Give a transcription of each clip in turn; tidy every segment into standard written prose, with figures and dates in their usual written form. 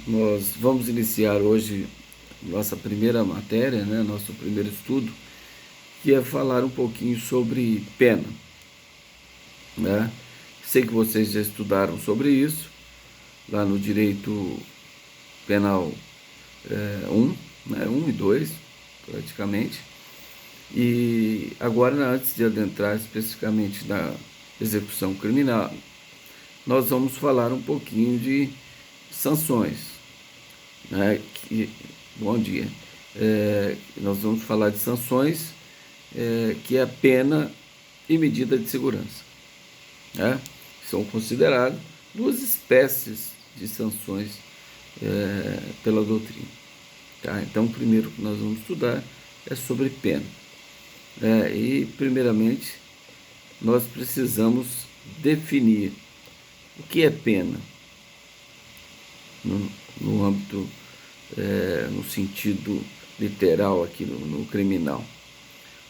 Nós vamos iniciar hoje nossa primeira matéria, né, nosso primeiro estudo, que é falar um pouquinho sobre pena, né? Sei que vocês já estudaram sobre isso, lá no Direito Penal 1, né, 1 e 2, praticamente. E agora, antes de adentrar especificamente na execução criminal, nós vamos falar um pouquinho de sanções, né? Bom dia. Nós vamos falar de sanções, que é a pena e medida de segurança, né? São consideradas duas espécies de sanções pela doutrina. Tá? Então, o primeiro que nós vamos estudar é sobre pena. E, primeiramente, nós precisamos definir o que é pena no âmbito, no sentido literal aqui no criminal.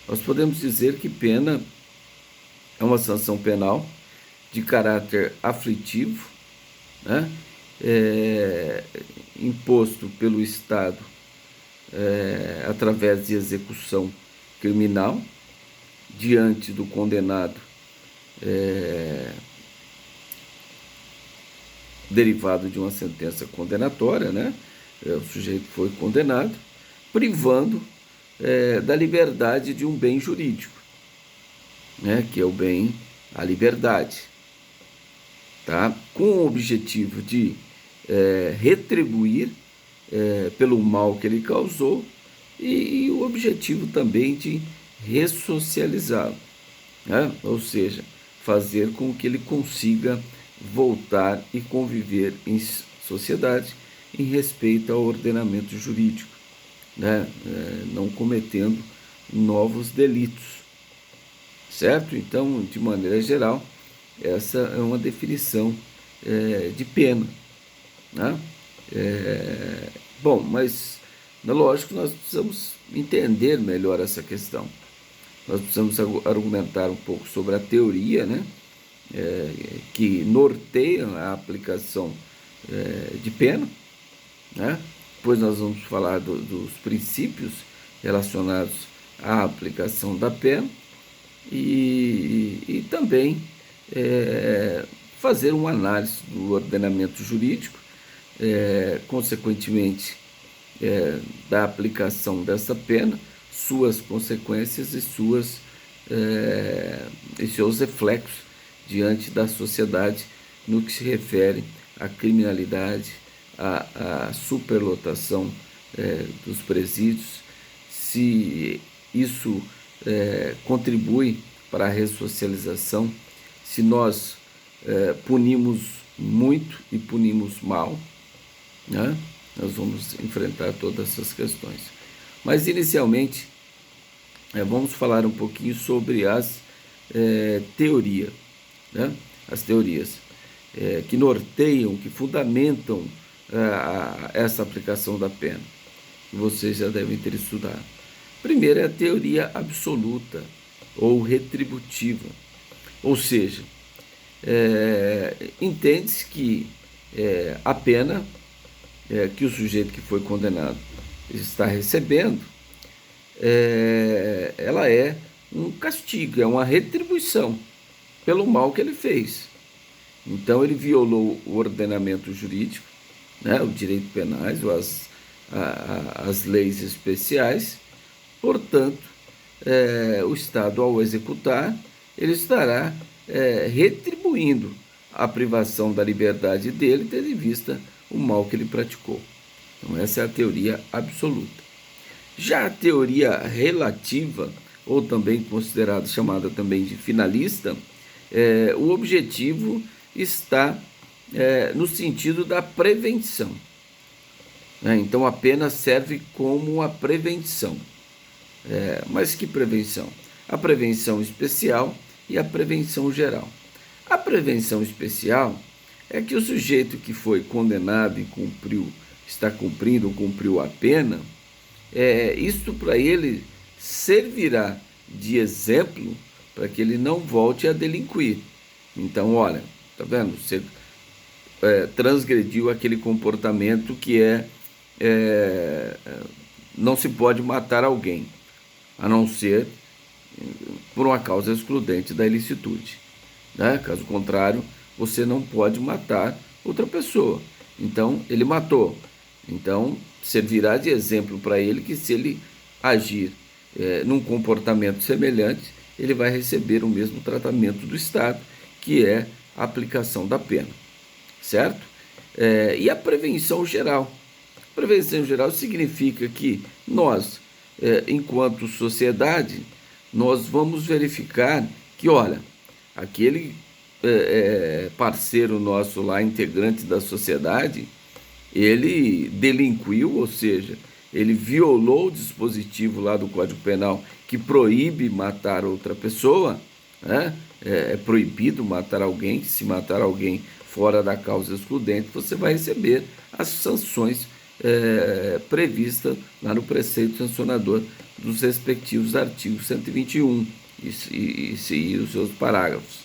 Nós podemos dizer que pena é uma sanção penal de caráter aflitivo, né? Imposto pelo Estado através de execução criminal diante do condenado, derivado de uma sentença condenatória, né? O sujeito foi condenado, privando da liberdade de um bem jurídico, né? Que é o bem, a liberdade, tá? Com o objetivo de retribuir pelo mal que ele causou e o objetivo também de ressocializá-lo, né? Ou seja, fazer com que ele consiga voltar e conviver em sociedade em respeito ao ordenamento jurídico, né? Não cometendo novos delitos, certo? Então, de maneira geral, essa é uma definição de pena, né? Bom, mas lógico nós precisamos entender melhor essa questão. Nós precisamos argumentar um pouco sobre a teoria, né? Que norteia a aplicação de pena, né? Depois nós vamos falar dos princípios relacionados à aplicação da pena e também fazer uma análise do ordenamento jurídico, consequentemente da aplicação dessa pena, suas consequências e seus reflexos diante da sociedade no que se refere à criminalidade, à superlotação dos presídios, se isso contribui para a ressocialização, se nós punimos muito e punimos mal, né? Nós vamos enfrentar todas essas questões. Mas, inicialmente, vamos falar um pouquinho sobre as teorias, né? As teorias que norteiam, que fundamentam essa aplicação da pena, que vocês já devem ter estudado. Primeiro é a teoria absoluta ou retributiva, ou seja, entende-se que a pena que o sujeito que foi condenado está recebendo, ela é um castigo, é uma retribuição pelo mal que ele fez. Então ele violou o ordenamento jurídico, né, o direito penais ou as leis especiais. Portanto, o Estado, ao executar, ele estará retribuindo a privação da liberdade dele, tendo em vista o mal que ele praticou. Então, essa é a teoria absoluta. Já a teoria relativa, ou também considerada, chamada também de finalista, o objetivo está no sentido da prevenção, né? Então, a pena serve como a prevenção. Mas que prevenção? A prevenção especial e a prevenção geral. A prevenção especial é que o sujeito que foi condenado e está cumprindo ou cumpriu a pena, isto para ele servirá de exemplo para que ele não volte a delinquir. Então, olha, tá vendo? Você transgrediu aquele comportamento que é, não se pode matar alguém, a não ser por uma causa excludente da ilicitude, né? Caso contrário, você não pode matar outra pessoa. Então, ele matou. Então, servirá de exemplo para ele que se ele agir num comportamento semelhante, ele vai receber o mesmo tratamento do Estado, que é a aplicação da pena, certo? E a prevenção geral. Prevenção geral significa que nós, enquanto sociedade, nós vamos verificar que, olha, aquele parceiro nosso lá, integrante da sociedade, ele delinquiu, ou seja, ele violou o dispositivo lá do Código Penal que proíbe matar outra pessoa, né? É proibido matar alguém, se matar alguém fora da causa excludente, você vai receber as sanções previstas lá no preceito sancionador dos respectivos artigos 121 e os seus parágrafos.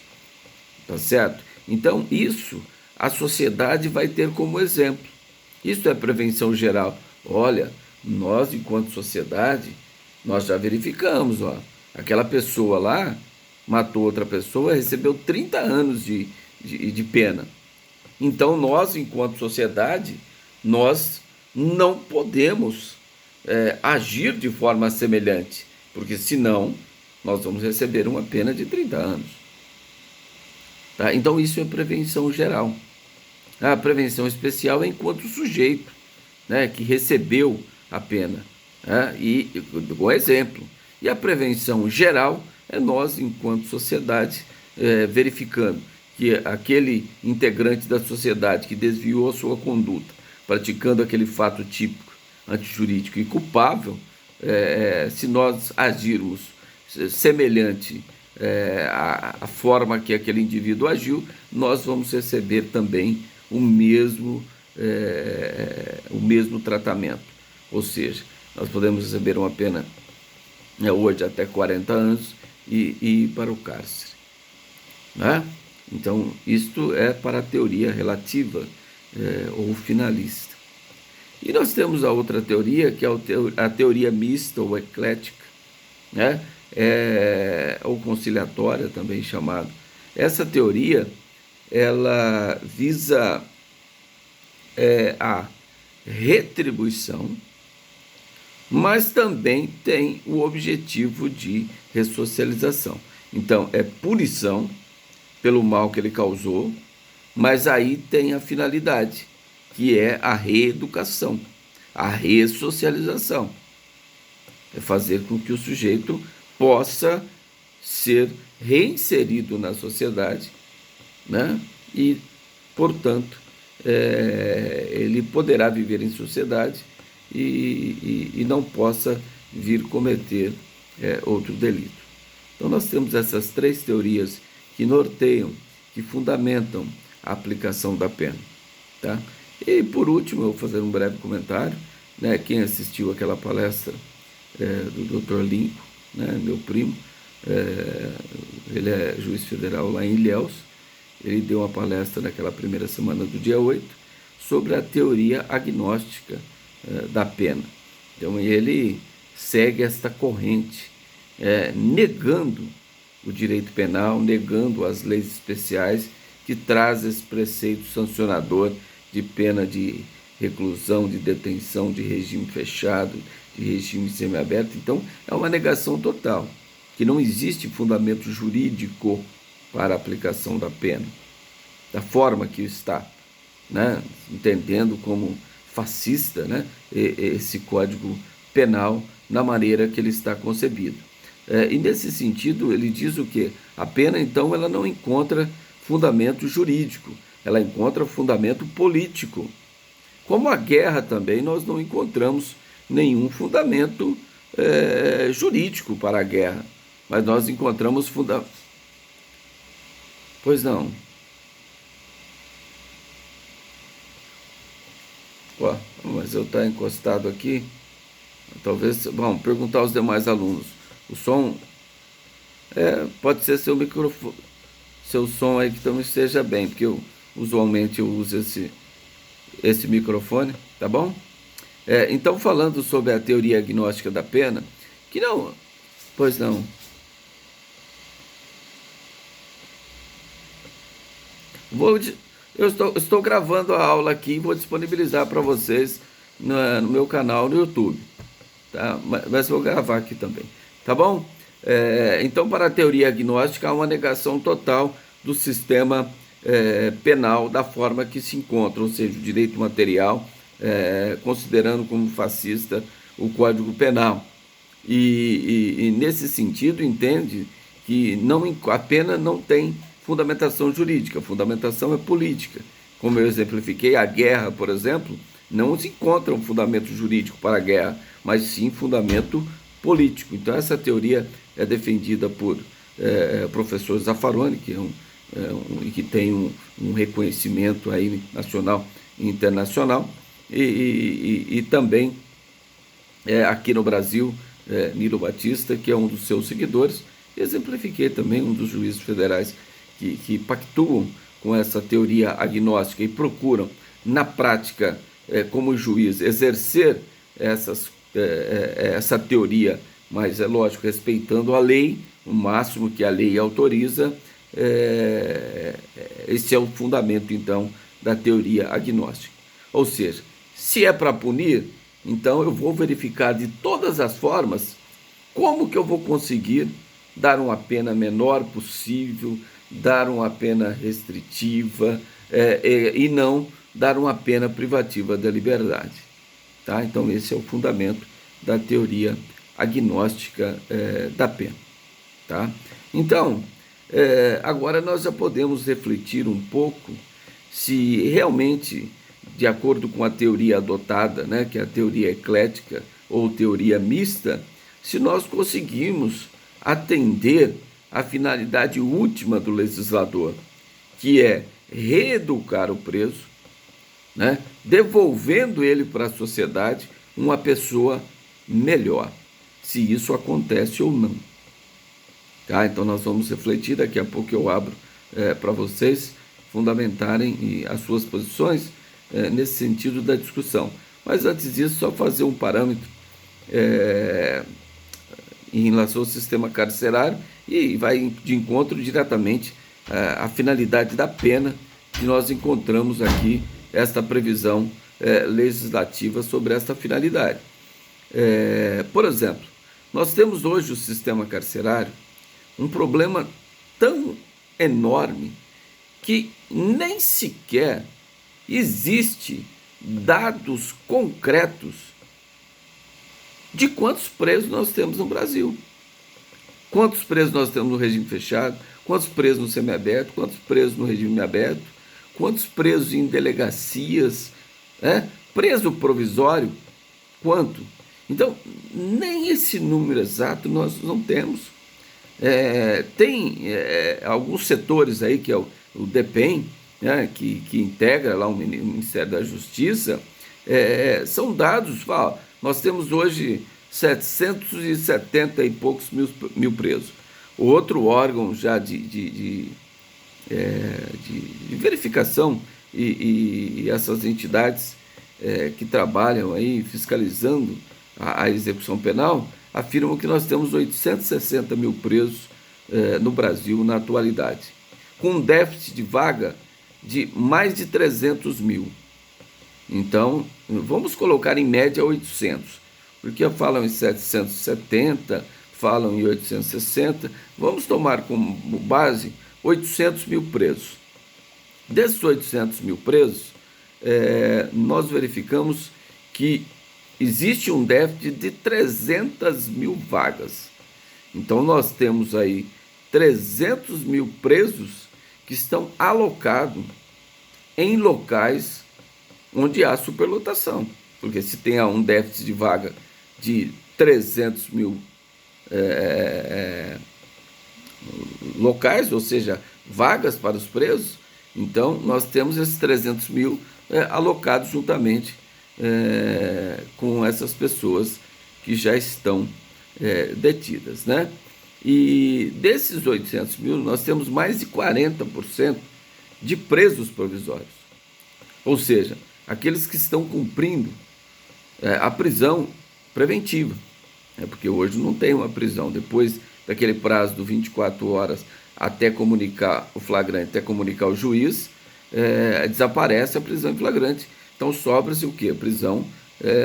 Tá certo? Então, isso a sociedade vai ter como exemplo. Isso é prevenção geral. Olha, nós, enquanto sociedade, nós já verificamos, ó, aquela pessoa lá matou outra pessoa, recebeu 30 anos de pena. Então, nós, enquanto sociedade, nós não podemos agir de forma semelhante, porque senão nós vamos receber uma pena de 30 anos. Tá? Então, isso é prevenção geral. A prevenção especial é enquanto sujeito, né, que recebeu a pena, né, e com exemplo. E a prevenção geral é nós, enquanto sociedade, verificando que aquele integrante da sociedade que desviou a sua conduta, praticando aquele fato típico, antijurídico e culpável, se nós agirmos semelhante à forma que aquele indivíduo agiu, nós vamos receber também o mesmo tratamento. Ou seja, nós podemos receber uma pena hoje até 40 anos e ir para o cárcere, né? Então, isto é para a teoria relativa ou finalista. E nós temos a outra teoria, que é a teoria mista ou eclética, né? Ou conciliatória, também chamada. Essa teoria, ela visa a retribuição, mas também tem o objetivo de ressocialização. Então, é punição pelo mal que ele causou, mas aí tem a finalidade, que é a reeducação, a ressocialização. É fazer com que o sujeito possa ser reinserido na sociedade, né? E, portanto, ele poderá viver em sociedade e não possa vir cometer outro delito. Então, nós temos essas três teorias que norteiam, que fundamentam a aplicação da pena, tá? E, por último, eu vou fazer um breve comentário, né? Quem assistiu aquela palestra do Dr. Lincoln, né? Meu primo, ele é juiz federal lá em Ilhéus. Ele deu uma palestra naquela primeira semana do dia 8 sobre a teoria agnóstica da pena. Então, ele segue esta corrente, negando o direito penal, negando as leis especiais que traz esse preceito sancionador de pena de reclusão, de detenção, de regime fechado, de regime semiaberto. Então, é uma negação total, que não existe fundamento jurídico para a aplicação da pena, da forma que está, né? Entendendo como fascista, né? Esse Código Penal na maneira que ele está concebido. E nesse sentido, ele diz o quê? A pena, então, ela não encontra fundamento jurídico, ela encontra fundamento político. Como a guerra também, nós não encontramos nenhum fundamento jurídico para a guerra, mas nós encontramos fundamento. Pois não. Ó, mas eu estou encostado aqui. Talvez, bom, perguntar aos demais alunos. O som pode ser seu microfone, seu som aí que não esteja bem, porque o Usualmente eu uso esse microfone, tá bom? Então, falando sobre a teoria agnóstica da pena, que não, pois não, vou, eu estou gravando a aula aqui e vou disponibilizar para vocês no meu canal no YouTube, tá? Mas eu vou gravar aqui também, tá bom? Então, para a teoria agnóstica, há uma negação total do sistema penal da forma que se encontra, ou seja, o direito material, considerando como fascista o Código Penal. E nesse sentido, entende que a pena não tem fundamentação jurídica, a fundamentação é política. Como eu exemplifiquei, a guerra, por exemplo, não se encontra um fundamento jurídico para a guerra, mas sim fundamento político. Então, essa teoria é defendida por professor Zaffaroni, que tem um reconhecimento aí nacional e internacional, e também aqui no Brasil, Nilo Batista, que é um dos seus seguidores. Exemplifiquei também um dos juízes federais que pactuam com essa teoria agnóstica e procuram, na prática, como juiz, exercer essa teoria, mas é lógico, respeitando a lei, o máximo que a lei autoriza. Esse é o fundamento, então, da teoria agnóstica. Ou seja, se é para punir, então eu vou verificar de todas as formas como que eu vou conseguir dar uma pena menor possível, dar uma pena restritiva e não dar uma pena privativa da liberdade. Tá? Então esse é o fundamento da teoria agnóstica da pena. Tá? Então, agora nós já podemos refletir um pouco se realmente, de acordo com a teoria adotada, né, que é a teoria eclética ou teoria mista, se nós conseguimos atender à finalidade última do legislador, que é reeducar o preso, né, devolvendo ele para a sociedade uma pessoa melhor, se isso acontece ou não. Tá? Então nós vamos refletir, daqui a pouco eu abro para vocês fundamentarem as suas posições nesse sentido da discussão. Mas antes disso, só fazer um parâmetro em relação ao sistema carcerário e vai de encontro diretamente à finalidade da pena, que nós encontramos aqui esta previsão legislativa sobre esta finalidade. Por exemplo, nós temos hoje o sistema carcerário um problema tão enorme que nem sequer existe dados concretos de quantos presos nós temos no Brasil. Quantos presos nós temos no regime fechado, quantos presos no semiaberto, quantos presos no regime aberto, quantos presos em delegacias, preso provisório, quanto? Então, nem esse número exato nós não temos. Tem alguns setores aí, que é o DEPEN, né, que integra lá o Ministério da Justiça, são dados, nós temos hoje 770 e poucos mil presos. Outro órgão já de verificação e essas entidades que trabalham aí fiscalizando a execução penal afirmam que nós temos 860 mil presos no Brasil na atualidade, com um déficit de vaga de mais de 300 mil. Então, vamos colocar em média 800, porque falam em 770, falam em 860, vamos tomar como base 800 mil presos. Desses 800 mil presos, nós verificamos que existe um déficit de 300 mil vagas. Então, nós temos aí 300 mil presos que estão alocados em locais onde há superlotação. Porque se tem um déficit de vaga de 300 mil locais, ou seja, vagas para os presos, então nós temos esses 300 mil alocados juntamente com essas pessoas que já estão detidas, né? E desses 800 mil, nós temos mais de 40% de presos provisórios. Ou seja, aqueles que estão cumprindo a prisão preventiva. Porque hoje não tem uma prisão. Depois daquele prazo de 24 horas até comunicar o flagrante, até comunicar o juiz, desaparece a prisão em flagrante. Então sobra-se o quê? Prisão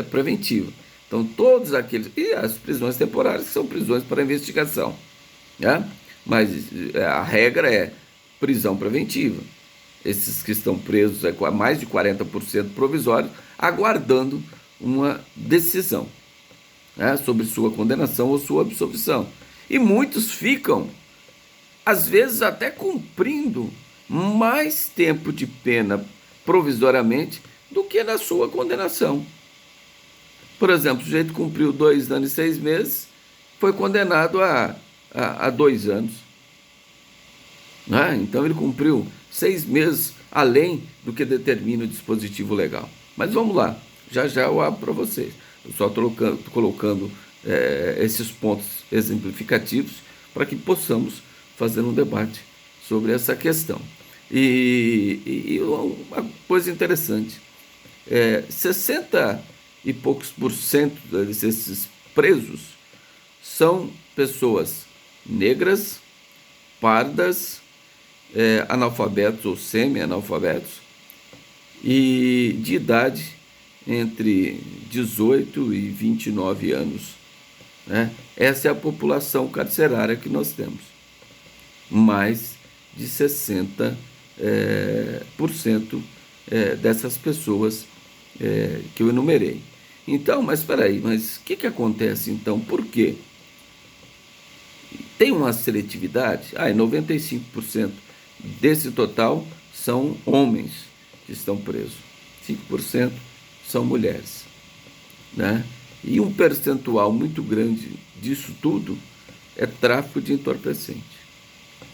preventiva. Então todos aqueles... E as prisões temporárias, que são prisões para investigação. Né? Mas a regra é prisão preventiva. Esses que estão presos com mais de 40% provisórios, aguardando uma decisão, né, sobre sua condenação ou sua absolvição. E muitos ficam, às vezes, até cumprindo mais tempo de pena provisoriamente do que na sua condenação. Por exemplo, o sujeito cumpriu 2 anos e 6 meses, foi condenado a 2 anos. Né? Então ele cumpriu 6 meses além do que determina o dispositivo legal. Mas vamos lá, já eu abro para vocês. Eu só estou colocando esses pontos exemplificativos para que possamos fazer um debate sobre essa questão. E uma coisa interessante, 60 e poucos % desses presos são pessoas negras, pardas, analfabetos ou semi-analfabetos e de idade entre 18 e 29 anos. Né? Essa é a população carcerária que nós temos. Mais de 60% dessas pessoas que eu enumerei. Então, mas espera aí, mas o que acontece então? Por quê? Tem uma seletividade? 95% desse total são homens que estão presos. 5% são mulheres. Né? E um percentual muito grande disso tudo é tráfico de entorpecente.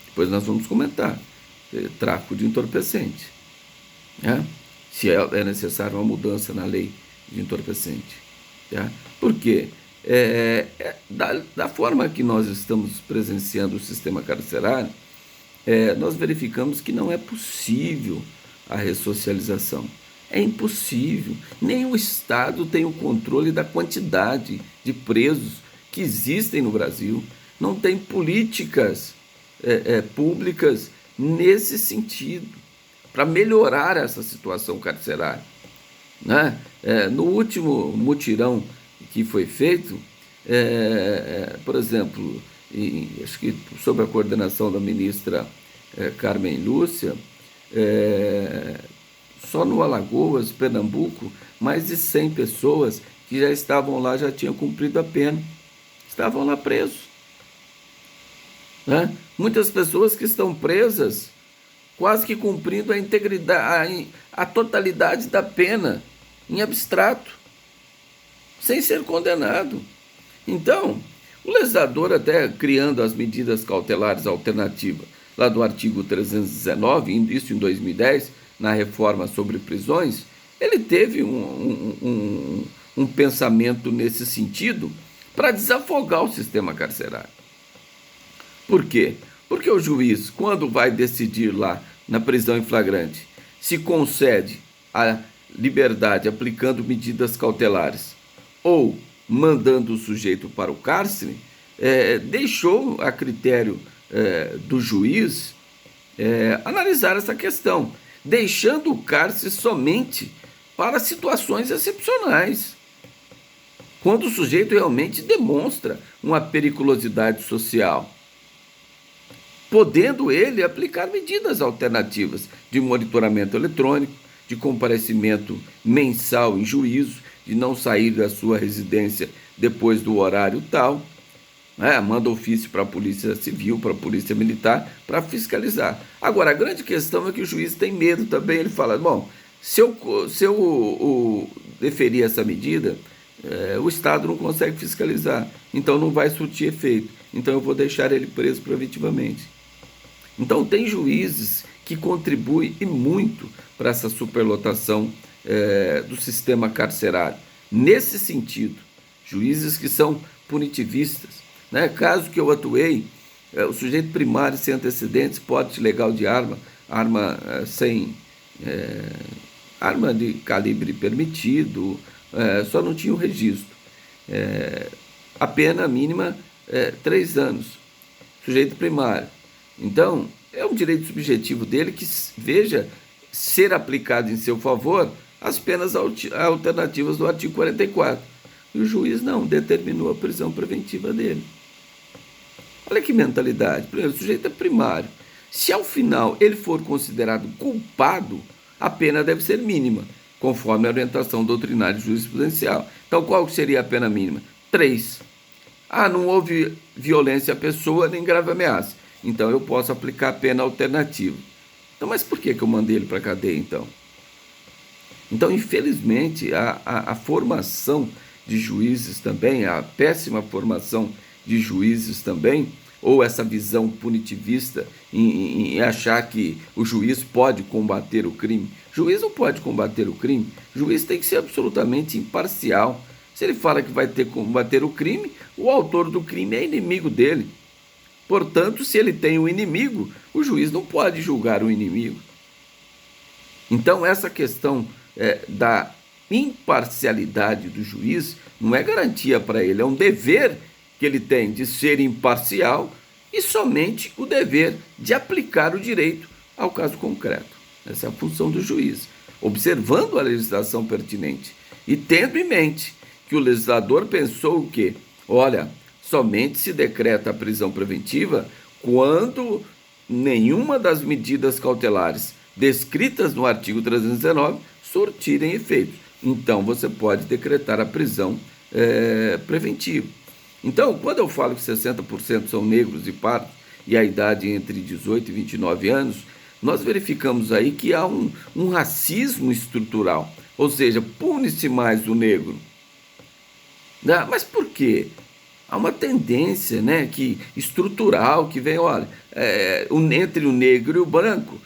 Depois nós vamos comentar. Tráfico de entorpecente. Né? Se é necessário uma mudança na lei de entorpecente. Tá? Por quê? Da forma que nós estamos presenciando o sistema carcerário, nós verificamos que não é possível a ressocialização. É impossível. Nem o Estado tem o controle da quantidade de presos que existem no Brasil. Não tem políticas públicas nesse sentido, para melhorar essa situação carcerária. Né? No último mutirão que foi feito, por exemplo, acho que sob a coordenação da ministra Carmen Lúcia, só no Alagoas, Pernambuco, mais de 100 pessoas que já estavam lá, já tinham cumprido a pena, estavam lá presos. Né? Muitas pessoas que estão presas, quase que cumprindo a integridade, a totalidade da pena, em abstrato, sem ser condenado. Então, o legislador, até criando as medidas cautelares alternativas, lá do artigo 319, isso em 2010, na reforma sobre prisões, ele teve um pensamento nesse sentido para desafogar o sistema carcerário. Por quê? Porque o juiz, quando vai decidir lá na prisão em flagrante, se concede a liberdade aplicando medidas cautelares ou mandando o sujeito para o cárcere, deixou a critério do juiz analisar essa questão, deixando o cárcere somente para situações excepcionais, quando o sujeito realmente demonstra uma periculosidade social, podendo ele aplicar medidas alternativas de monitoramento eletrônico, de comparecimento mensal em juízo, de não sair da sua residência depois do horário tal, manda ofício para a Polícia Civil, para a Polícia Militar, para fiscalizar. Agora, a grande questão é que o juiz tem medo também, ele fala, bom, se eu deferir essa medida, o Estado não consegue fiscalizar, então não vai surtir efeito, então eu vou deixar ele preso preventivamente. Então tem juízes que contribuem e muito para essa superlotação do sistema carcerário. Nesse sentido, juízes que são punitivistas. Né? Caso que eu atuei, o sujeito primário sem antecedentes, porte ilegal de arma, arma sem arma de calibre permitido, só não tinha o registro. A pena mínima 3 anos, sujeito primário. Então, é um direito subjetivo dele que veja ser aplicado em seu favor as penas alternativas do artigo 44. E o juiz não determinou a prisão preventiva dele. Olha que mentalidade. Primeiro, o sujeito é primário. Se ao final ele for considerado culpado, a pena deve ser mínima, conforme a orientação doutrinária e jurisprudencial. Então, qual seria a pena mínima? 3. Não houve violência à pessoa nem grave ameaça. Então, eu posso aplicar a pena alternativa. Então, mas por que eu mandei ele para a cadeia, então? Então, infelizmente, a formação de juízes também, a péssima formação de juízes também, ou essa visão punitivista em achar que o juiz pode combater o crime. O juiz não pode combater o crime, o juiz tem que ser absolutamente imparcial. Se ele fala que vai ter que combater o crime, o autor do crime é inimigo dele. Portanto, se ele tem um inimigo, o juiz não pode julgar o inimigo. Então, essa questão da imparcialidade do juiz não é garantia para ele, é um dever que ele tem de ser imparcial e somente o dever de aplicar o direito ao caso concreto. Essa é a função do juiz, observando a legislação pertinente e tendo em mente que o legislador pensou o quê? Olha, somente se decreta a prisão preventiva quando nenhuma das medidas cautelares descritas no artigo 319 surtirem efeito. Então, você pode decretar a prisão preventiva. Então, quando eu falo que 60% são negros e pardos e a idade entre 18 e 29 anos, nós verificamos aí que há um racismo estrutural, ou seja, pune-se mais o negro. Mas por quê? Há uma tendência, né, estrutural que vem, olha, entre o negro e o branco,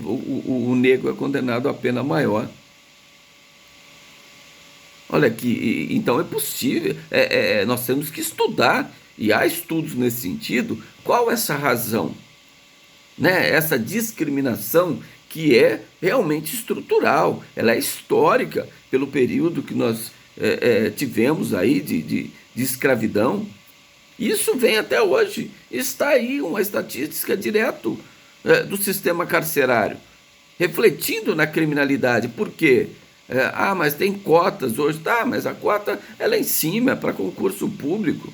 o negro é condenado a pena maior. Olha aqui, então é possível, nós temos que estudar, e há estudos nesse sentido, qual é essa razão, né? Essa discriminação que é realmente estrutural, ela é histórica pelo período que nós tivemos aí de escravidão. Isso vem até hoje, está aí uma estatística direto do sistema carcerário, refletindo na criminalidade. Por quê? Mas tem cotas hoje. Tá, mas a cota ela é em cima, é para concurso público.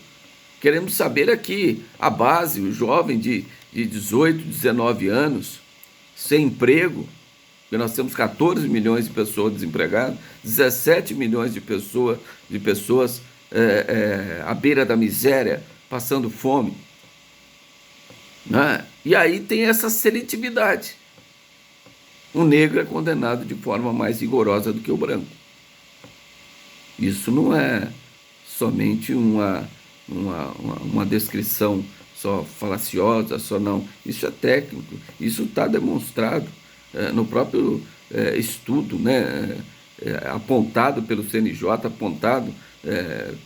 Queremos saber aqui, a base, o jovem de 18, 19 anos, sem emprego, porque nós temos 14 milhões de pessoas desempregadas, 17 milhões de pessoas à beira da miséria, passando fome. Né? E aí tem essa seletividade. O negro é condenado de forma mais rigorosa do que o branco. Isso não é somente uma descrição só falaciosa, só não. Isso é técnico, isso está demonstrado no próprio estudo, né, apontado pelo CNJ, apontado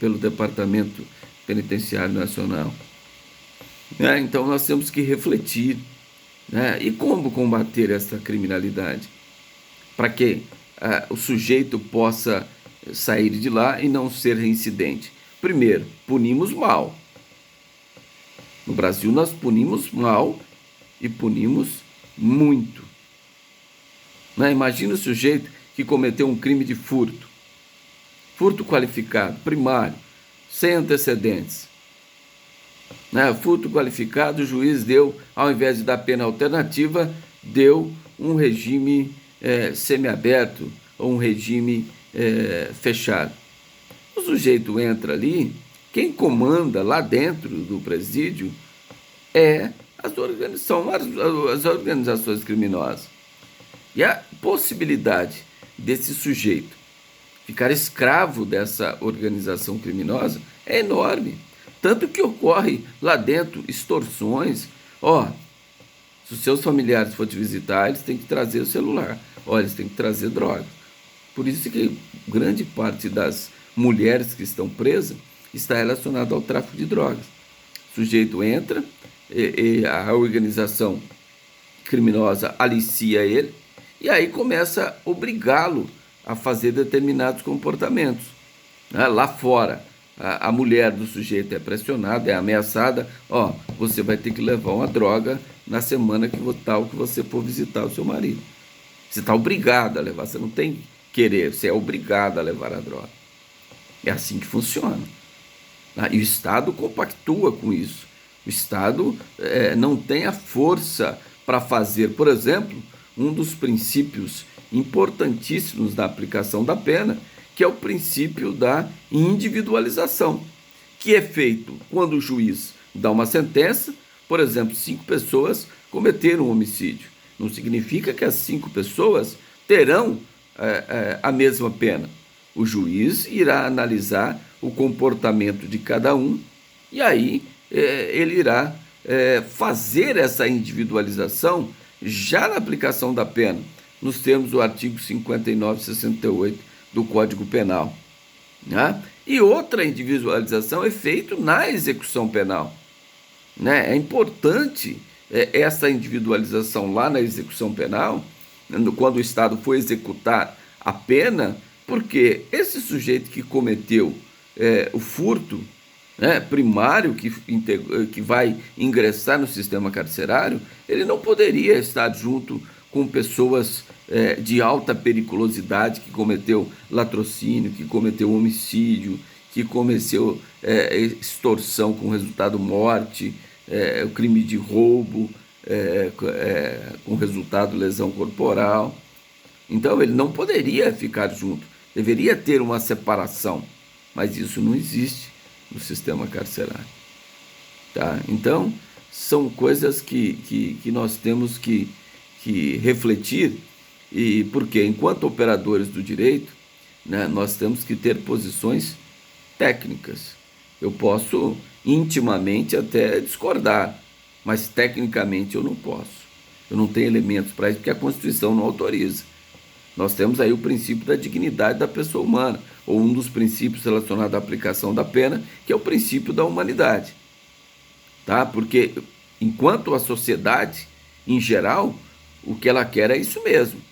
pelo Departamento Penitenciário Nacional. Então nós temos que refletir. E como combater essa criminalidade? Para que o sujeito possa sair de lá e não ser reincidente. Primeiro, punimos mal. No Brasil nós punimos mal e punimos muito. Imagina o sujeito que cometeu um crime de furto. Furto qualificado, primário, sem antecedentes. Furto qualificado, o juiz deu, ao invés de dar pena alternativa, deu um regime semiaberto ou um regime fechado. O sujeito entra ali, quem comanda lá dentro do presídio são as organizações criminosas. E a possibilidade desse sujeito ficar escravo dessa organização criminosa é enorme. Tanto que ocorre lá dentro extorsões. Se os seus familiares forem te visitar, eles têm que trazer o celular. Eles têm que trazer drogas. Por isso que grande parte das mulheres que estão presas está relacionada ao tráfico de drogas. O sujeito entra, e a organização criminosa alicia ele e aí começa a obrigá-lo a fazer determinados comportamentos. Lá fora, a mulher do sujeito é pressionada, é ameaçada, você vai ter que levar uma droga na semana que você for visitar o seu marido. Você está obrigado a levar, você não tem querer, você é obrigado a levar a droga. É assim que funciona. E o Estado compactua com isso. O Estado não tem a força para fazer, por exemplo, um dos princípios importantíssimos da aplicação da pena, que é o princípio da individualização, que é feito quando o juiz dá uma sentença, por exemplo, 5 pessoas cometeram um homicídio. Não significa que as 5 pessoas terão a mesma pena. O juiz irá analisar o comportamento de cada um e aí ele irá fazer essa individualização já na aplicação da pena, nos termos do artigo 59 e 68 do Código Penal. Né? E outra individualização é feita na execução penal. Né? É importante essa individualização lá na execução penal, quando o Estado for executar a pena, porque esse sujeito que cometeu o furto primário, que vai ingressar no sistema carcerário, ele não poderia estar junto com pessoas de alta periculosidade, que cometeu latrocínio, que cometeu homicídio, que cometeu extorsão com resultado morte, o crime de roubo com resultado lesão corporal. Então ele não poderia ficar junto, deveria ter uma separação, mas isso não existe no sistema carcerário. Tá? Então, são coisas que nós temos que refletir, e porque enquanto operadores do direito, né, nós temos que ter posições técnicas. Eu posso intimamente até discordar, mas tecnicamente eu não posso. Eu não tenho elementos para isso, porque a Constituição não autoriza. Nós temos aí o princípio da dignidade da pessoa humana, ou um dos princípios relacionados à aplicação da pena, que é o princípio da humanidade. Tá? Porque enquanto a sociedade, em geral, o que ela quer é isso mesmo.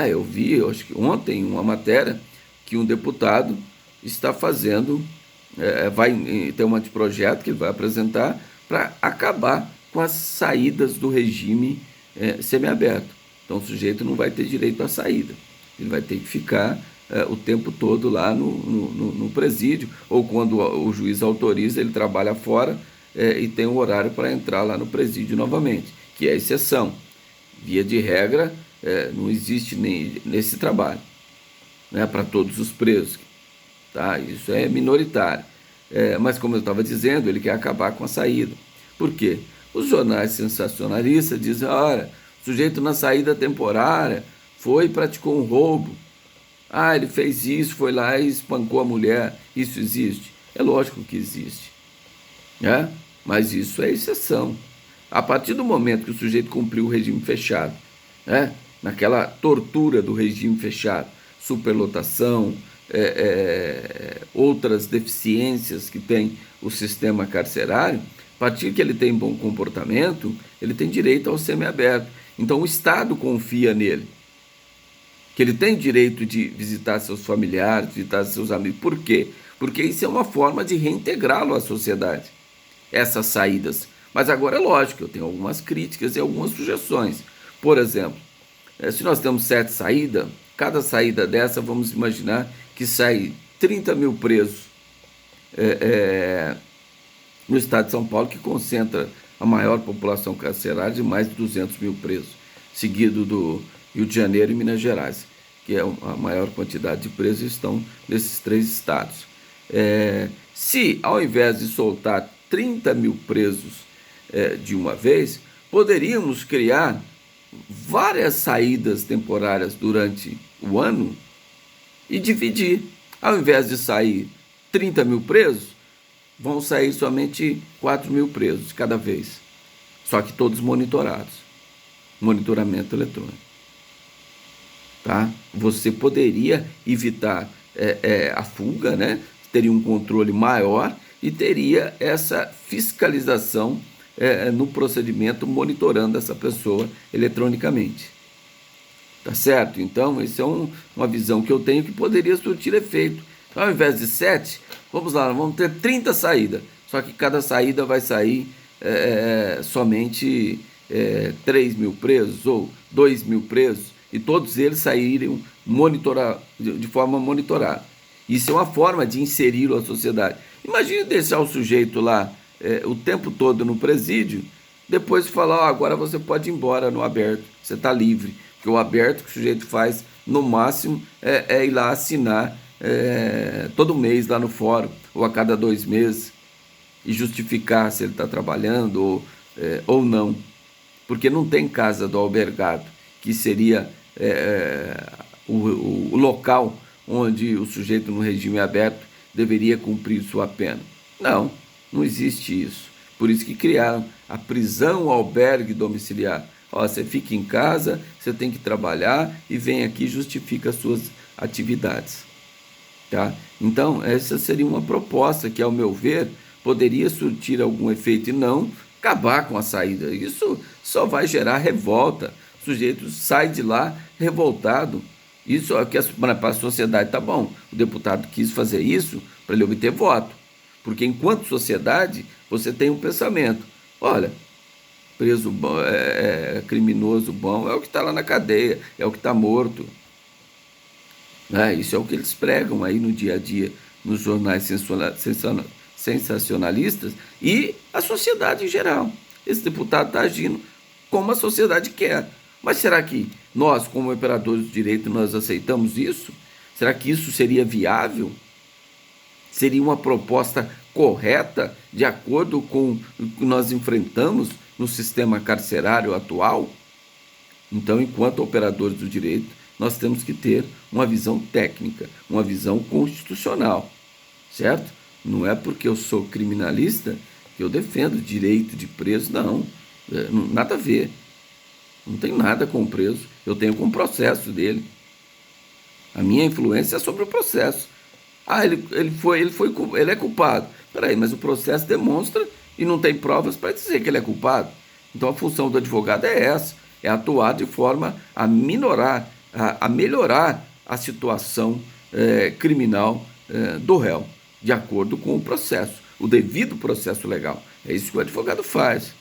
Eu vi, acho que ontem, uma matéria que um deputado está fazendo, vai ter um anteprojeto que ele vai apresentar para acabar com as saídas do regime semiaberto. Então o sujeito não vai ter direito à saída, ele vai ter que ficar o tempo todo lá no presídio, ou quando o juiz autoriza, ele trabalha fora e tem um horário para entrar lá no presídio novamente, que é exceção. Via de regra, não existe nem nesse trabalho, né, para todos os presos. Tá? Isso é minoritário. Mas como eu estava dizendo, ele quer acabar com a saída. Por quê? Os jornais sensacionalistas dizem, olha, o sujeito na saída temporária foi e praticou um roubo. Ele fez isso, foi lá e espancou a mulher. Isso existe? É lógico que existe. Né? Mas isso é exceção. A partir do momento que o sujeito cumpriu o regime fechado, naquela tortura do regime fechado, superlotação, outras deficiências que tem o sistema carcerário, a partir que ele tem bom comportamento, ele tem direito ao semiaberto. Então o Estado confia nele, que ele tem direito de visitar seus familiares, visitar seus amigos. Por quê? Porque isso é uma forma de reintegrá-lo à sociedade, essas saídas. Mas agora é lógico, eu tenho algumas críticas e algumas sugestões. Por exemplo, se nós temos 7 saídas, cada saída dessa, vamos imaginar que sai 30 mil presos no estado de São Paulo, que concentra a maior população carcerária de mais de 200 mil presos, seguido do Rio de Janeiro e Minas Gerais, que é a maior quantidade de presos, estão nesses 3 estados. Se, ao invés de soltar 30 mil presos de uma vez, poderíamos criar várias saídas temporárias durante o ano e dividir. Ao invés de sair 30 mil presos, vão sair somente 4 mil presos cada vez. Só que todos monitorados. Monitoramento eletrônico. Tá? Você poderia evitar a fuga, né? Teria um controle maior e teria essa fiscalização no procedimento monitorando essa pessoa eletronicamente. Tá certo? Então, essa é uma visão que eu tenho que poderia surtir efeito. Então, ao invés de 7, vamos lá, vamos ter 30 saídas. Só que cada saída vai sair somente 3 mil presos ou 2 mil presos, e todos eles saírem de forma monitorada. Isso é uma forma de inseri-lo à sociedade. Imagine deixar o sujeito lá o tempo todo no presídio, depois falar, agora você pode ir embora no aberto, você está livre. Porque o aberto que o sujeito faz, no máximo, é ir lá assinar todo mês lá no fórum, ou a cada 2 meses, e justificar se ele está trabalhando ou não. Porque não tem casa do albergado, que seria o local onde o sujeito no regime aberto deveria cumprir sua pena. Não, não existe isso. Por isso que criaram a prisão albergue domiciliar. Ó, você fica em casa, você tem que trabalhar e vem aqui e justifica as suas atividades. Tá? Então, essa seria uma proposta que, ao meu ver, poderia surtir algum efeito e não acabar com a saída. Isso só vai gerar revolta. O sujeito sai de lá revoltado. Isso é que para a sociedade tá bom. O deputado quis fazer isso para ele obter voto. Porque enquanto sociedade, você tem um pensamento. Olha, preso bom, criminoso bom é o que está lá na cadeia, é o que está morto. Isso é o que eles pregam aí no dia a dia, nos jornais sensacionalistas e a sociedade em geral. Esse deputado está agindo como a sociedade quer. Mas será que nós, como operadores do direito, nós aceitamos isso? Será que isso seria viável? Seria uma proposta correta de acordo com o que nós enfrentamos no sistema carcerário atual? Então, enquanto operadores do direito, nós temos que ter uma visão técnica, uma visão constitucional, certo? Não é porque eu sou criminalista que eu defendo o direito de preso, não. Nada a ver. Não tenho nada com o preso, eu tenho com o processo dele. A minha influência é sobre o processo. Ele é culpado. Peraí, mas o processo demonstra e não tem provas para dizer que ele é culpado. Então a função do advogado é essa, é atuar de forma a minorar, a melhorar a situação criminal do réu, de acordo com o processo, o devido processo legal. É isso que o advogado faz.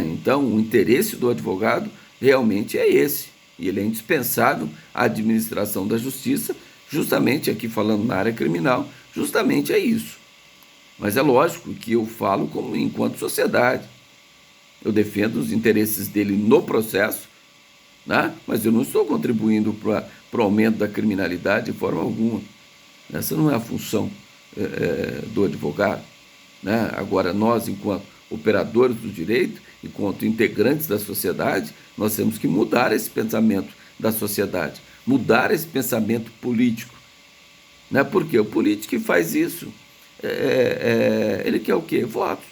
Então o interesse do advogado realmente é esse, e ele é indispensável à administração da justiça, justamente aqui falando na área criminal, justamente é isso. Mas é lógico que eu falo como enquanto sociedade. Eu defendo os interesses dele no processo, mas eu não estou contribuindo para o aumento da criminalidade de forma alguma. Essa não é a função do advogado. Agora, nós, enquanto operadores do direito, enquanto integrantes da sociedade, nós temos que mudar esse pensamento da sociedade, mudar esse pensamento político. Porque o político que faz isso, ele quer o quê? Votos.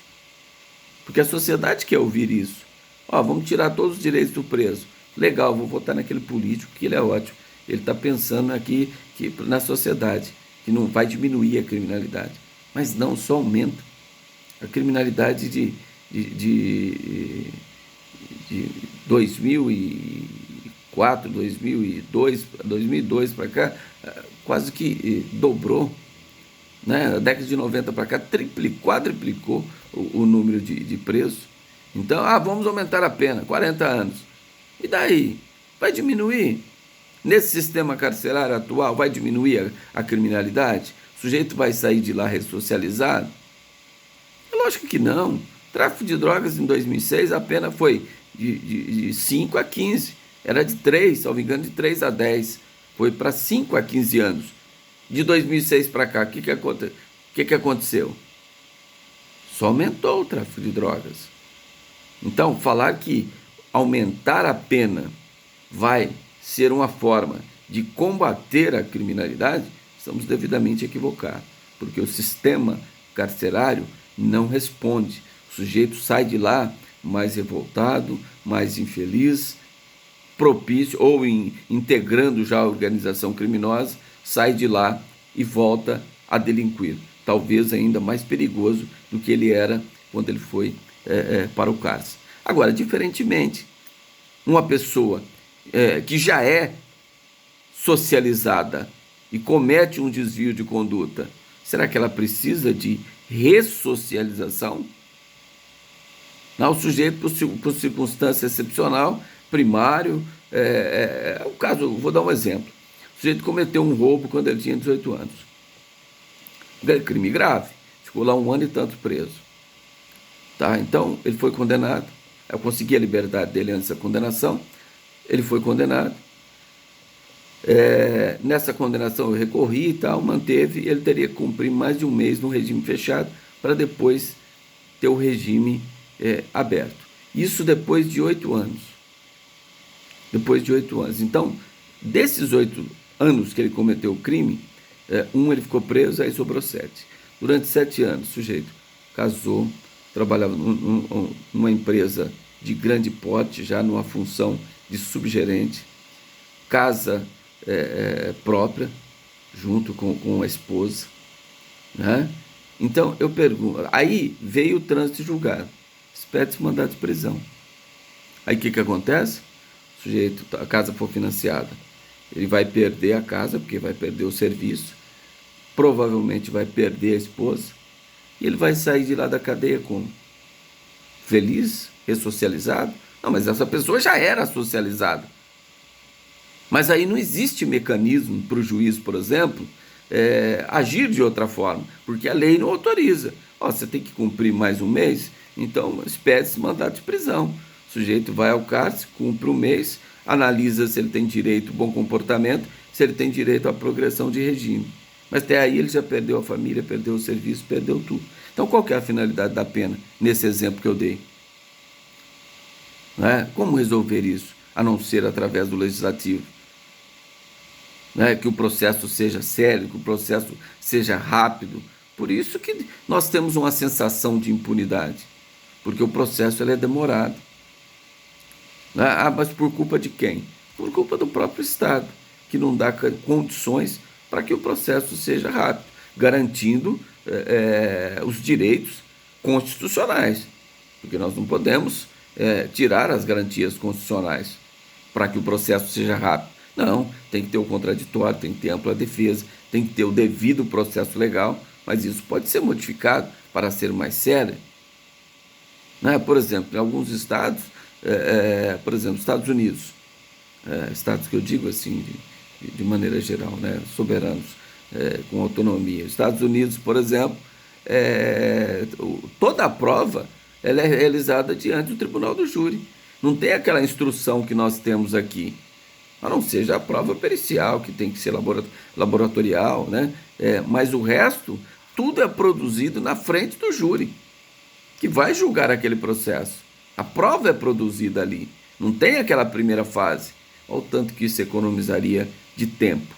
Porque a sociedade quer ouvir isso. Vamos tirar todos os direitos do preso. Legal, vou votar naquele político, que ele é ótimo. Ele está pensando aqui na sociedade, que não vai diminuir a criminalidade. Mas não, só aumenta. A criminalidade de 2004, 2002 para cá, quase que dobrou. Da década de 90 para cá, quadriplicou o número de presos. Então, vamos aumentar a pena, 40 anos. E daí? Vai diminuir? Nesse sistema carcerário atual, vai diminuir a criminalidade? O sujeito vai sair de lá ressocializado? Lógico que não. Tráfico de drogas em 2006, a pena foi de 5 a 15. Era de 3, salvo engano, de 3 a 10. Foi para 5 a 15 anos. De 2006 para cá, o que aconteceu? Só aumentou o tráfico de drogas. Então, falar que aumentar a pena vai ser uma forma de combater a criminalidade, estamos devidamente equivocados, porque o sistema carcerário não responde. O sujeito sai de lá mais revoltado, mais infeliz, propício, ou integrando já a organização criminosa, sai de lá e volta a delinquir. Talvez ainda mais perigoso do que ele era quando ele foi para o cárcere. Agora, diferentemente, uma pessoa que já é socializada e comete um desvio de conduta, será que ela precisa de ressocialização? Não, o sujeito, por circunstância excepcional, primário, o caso, vou dar um exemplo. O sujeito cometeu um roubo quando ele tinha 18 anos. Crime grave, ficou lá 1 ano e tanto preso. Tá? Então, ele foi condenado. Eu consegui a liberdade dele antes da condenação. Ele foi condenado. Nessa condenação eu recorri e tal, manteve. Ele teria que cumprir mais de 1 mês no regime fechado para depois ter o regime aberto. Isso depois de 8 anos. Depois de 8 anos. Então, desses 8 anos que ele cometeu o crime, ele ficou preso, aí sobrou 7. Durante 7 anos, o sujeito casou, trabalhava numa empresa de grande porte, já numa função de subgerente, casa própria, junto com a esposa, né? Então, eu pergunto, aí veio o trânsito julgado, expede-se mandado de prisão. Aí o que acontece? O sujeito, a casa for financiada, ele vai perder a casa, porque vai perder o serviço, provavelmente vai perder a esposa, e ele vai sair de lá da cadeia como? Feliz? Ressocializado? Não, mas essa pessoa já era socializada. Mas aí não existe mecanismo para o juiz, por exemplo, agir de outra forma, porque a lei não autoriza. Você tem que cumprir mais 1 mês, então expede-se mandado de prisão. O sujeito vai ao cárcere, cumpre 1 mês, analisa se ele tem direito ao bom comportamento, se ele tem direito à progressão de regime. Mas até aí ele já perdeu a família, perdeu o serviço, perdeu tudo. Então qual que é a finalidade da pena, nesse exemplo que eu dei? Como resolver isso, a não ser através do legislativo? Que o processo seja sério, que o processo seja rápido. Por isso que nós temos uma sensação de impunidade, porque o processo é demorado. Mas por culpa de quem? Por culpa do próprio Estado, que não dá condições para que o processo seja rápido, garantindo os direitos constitucionais, porque nós não podemos tirar as garantias constitucionais para que o processo seja rápido. Não, tem que ter o contraditório, tem que ter ampla defesa, tem que ter o devido processo legal, mas isso pode ser modificado para ser mais sério. Por exemplo, em alguns estados, por exemplo, Estados Unidos, estados que eu digo assim, de maneira geral, soberanos, com autonomia. Estados Unidos, por exemplo, toda a prova ela é realizada diante do tribunal do júri. Não tem aquela instrução que nós temos aqui, a não seja a prova pericial, que tem que ser laboratorial, mas o resto, tudo é produzido na frente do júri, que vai julgar aquele processo. A prova é produzida ali, não tem aquela primeira fase. Olha o tanto que isso economizaria de tempo.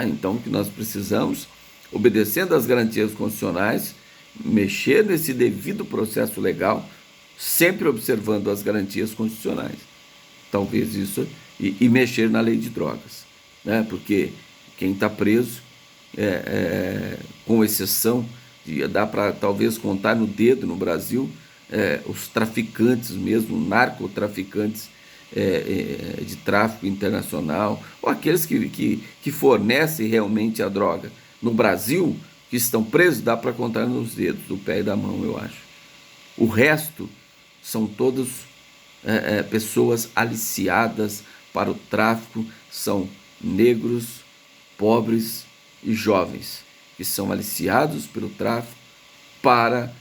Então, o que nós precisamos, obedecendo às garantias constitucionais, mexer nesse devido processo legal, sempre observando as garantias constitucionais. Talvez isso, e mexer na lei de drogas, porque quem está preso, com exceção, dá para talvez contar no dedo no Brasil, os traficantes mesmo, narcotraficantes de tráfico internacional, ou aqueles que fornecem realmente a droga. No Brasil, que estão presos, dá para contar nos dedos do pé e da mão, eu acho. O resto são todos pessoas aliciadas para o tráfico, são negros, pobres e jovens, que são aliciados pelo tráfico para